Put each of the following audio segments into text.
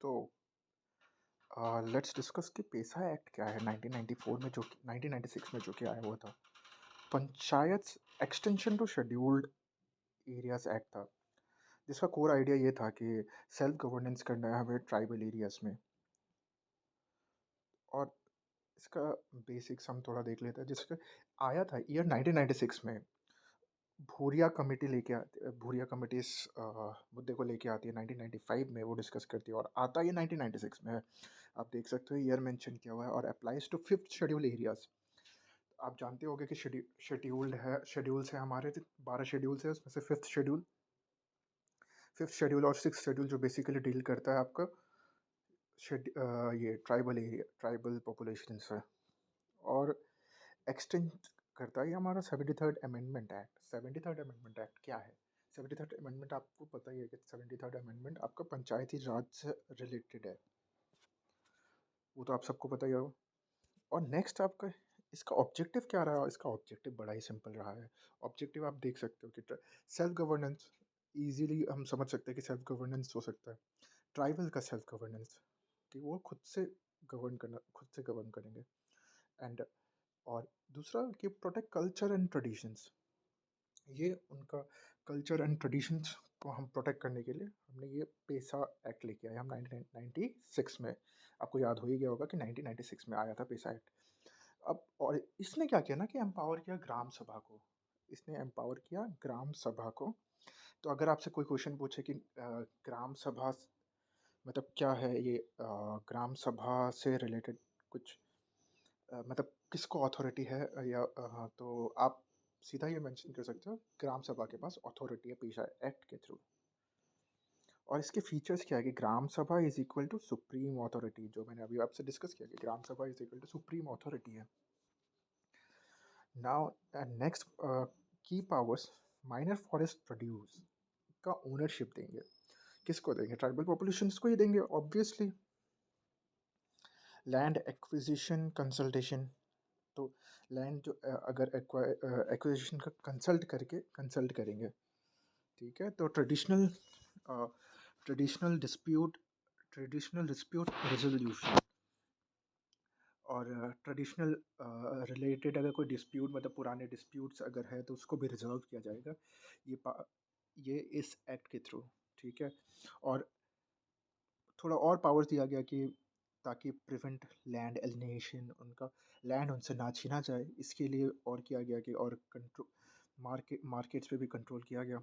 तो let's discuss कि पेसा act क्या है 1994 में, जो कि 1996 में जो कि आया हुआ था। Panchayat extension to scheduled areas act था, जिसका कोर आइडिया ये था कि सेल्फ गवर्नेंस करना है हमें ट्राइबल एरियाज में। और इसका बेसिक्स हम थोड़ा देख लेते हैं। जिसका आया था ईयर 1996 में। भूरिया कमेटी लेके आती भूरिया कमेटी इस मुद्दे को लेके आती है 1995 में, वो डिस्कस करती है और आता ये 1996 में है। आप देख सकते हो ईयर मेंशन किया हुआ है और applies to fifth schedule areas. आप जानते होंगे कि शेड्यूल्स है हमारे 12 शेड्यूल्स है, उसमें से फिफ्थ शेड्यूल और सिक्स शेड्यूल जो बेसिकली डील करता है आपका ये ट्राइबल एरिया, ट्राइबल पॉपुलेशन से। और एक्सटेंड करता है ये हमारा 73rd अमेंडमेंट एक्ट क्या है? 73rd अमेंडमेंट आपको पता ही है कि 73rd अमेंडमेंट आपका पंचायती राज से रिलेटेड है, वो तो आप सबको पता ही होगा। और नेक्स्ट आपका इसका ऑब्जेक्टिव क्या रहा? इसका ऑब्जेक्टिव बड़ा ही सिंपल रहा है। ऑब्जेक्टिव आप देख सकते हो कि सेल्फ गवर्नेंस, ईजिली हम समझ सकते हैं कि सेल्फ गवर्नेंस हो सकता है। ट्राइबल का सेल्फ गवर्नेंस कि वो खुद से गवर्न करेंगे। एंड और दूसरा कि प्रोटेक्ट कल्चर एंड ट्रेडिशंस। ये उनका कल्चर एंड ट्रेडिशंस को हम प्रोटेक्ट करने के लिए हमने ये पेसा एक्ट लेके आए हम 1996 में। आपको याद हो ही गया होगा कि 1996 में आया था पेसा एक्ट। अब और इसने क्या किया ना कि एम्पावर किया ग्राम सभा को। इसने एम्पावर किया ग्राम सभा को। तो अगर आपसे कोई क्वेश्चन पूछे कि ग्राम सभा मतलब क्या है, ये ग्राम सभा से रिलेटेड कुछ मतलब किसको अथॉरिटी है या हाँ, तो आप सीधा ये मेंशन कर सकते हो ग्राम सभा के पास अथॉरिटी है पेशा एक्ट के थ्रू। और इसके फीचर्स क्या है कि gram sabha is equal to supreme authority, जो मैंने अभी आपसे डिस्कस किया कि gram sabha is equal to supreme authority है। नाउ नेक्स्ट की पावर्स, माइनर फॉरेस्ट प्रोड्यूस का ओनरशिप देंगे। किसको देंगे? ट्राइबल पॉपुलेशंस को ही देंगे ऑब्वियसली। लैंड एक्विजिशन कंसल्टेशन, तो लैंड जो अगर एक्विजिशन का कंसल्ट करेंगे, ठीक है। तो ट्रेडिशनल डिस्प्यूट रेजोल्यूशन और ट्रेडिशनल रिलेटेड अगर कोई डिस्प्यूट मतलब पुराने डिस्प्यूट्स अगर है तो उसको भी रिजॉल्व किया जाएगा ये इस एक्ट के थ्रू, ठीक है। और थोड़ा और पावर्स दिया गया कि ताकि प्रिवेंट लैंड एलिनेशन, उनका लैंड उनसे ना छीना जाए, इसके लिए और किया गया कि और कंट्रोल मार्केट्स पे भी कंट्रोल किया गया।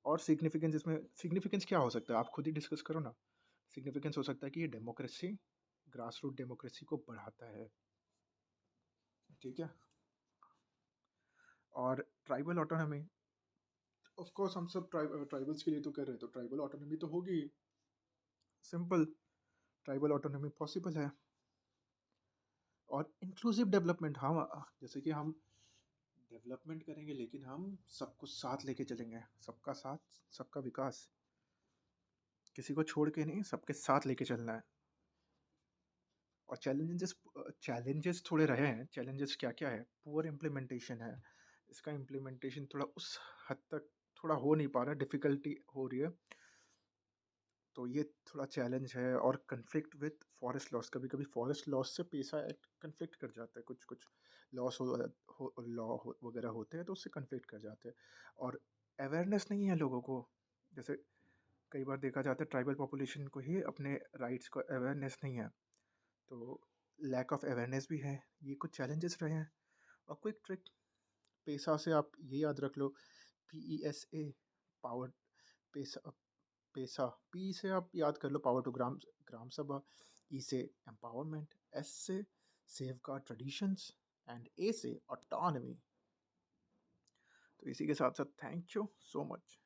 और सिग्निफिकेंस क्या हो सकता है? आप खुद ही डिस्कस करो ना। सिग्निफिकेंस हो सकता है कि ये डेमोक्रेसी, ग्रास रूट डेमोक्रेसी को बढ़ाता है, ठीक है। और ट्राइबल ऑटोनॉमी, ऑफ कोर्स हम सब ट्राइबल्स के लिए तो कर रहे हैं, तो ट्राइबल ऑटोनॉमी तो होगी। सिंपल, ट्राइबल ऑटोनॉमी पॉसिबल है। और इंक्लूसिव डेवलपमेंट, हम जैसे कि हम डेवलपमेंट करेंगे लेकिन हम सबको साथ लेके चलेंगे। सबका साथ सबका विकास, किसी को छोड़ के नहीं, सबके साथ लेके चलना है। और चैलेंजेस थोड़े रहे हैं। चैलेंजेस क्या क्या है? पुअर इम्प्लीमेंटेशन है, इसका इम्प्लीमेंटेशन थोड़ा उस हद तक थोड़ा हो नहीं पा रहा है, डिफ़िकल्टी हो रही है, तो ये थोड़ा चैलेंज है। और कन्फ्लिक्ट विथ फॉरेस्ट लॉस, कभी कभी फॉरेस्ट लॉस से पेशा एक्ट कन्फ्लिक्ट कर जाता है। कुछ कुछ लॉस वगैरह होते हैं तो उससे कन्फ्लिक्ट कर जाते हैं। और अवेयरनेस नहीं है लोगों को। जैसे कई बार देखा जाता है ट्राइबल पॉपुलेशन को ही अपने राइट्स को अवेयरनेस नहीं है, तो लैक ऑफ अवेयरनेस भी है। ये कुछ चैलेंजेस रहे हैं। और क्विक ट्रिक, पेशा से आप ये याद रख लो, PESA, पावर, पेशा, पी से आप याद कर लो पावर टू ग्राम ग्राम सभा, ई से एम्पावरमेंट, एस से सेव गार्ड ट्रेडिशंस एंड ए से ऑटोनमी। तो इसी के साथ साथ थैंक यू सो मच।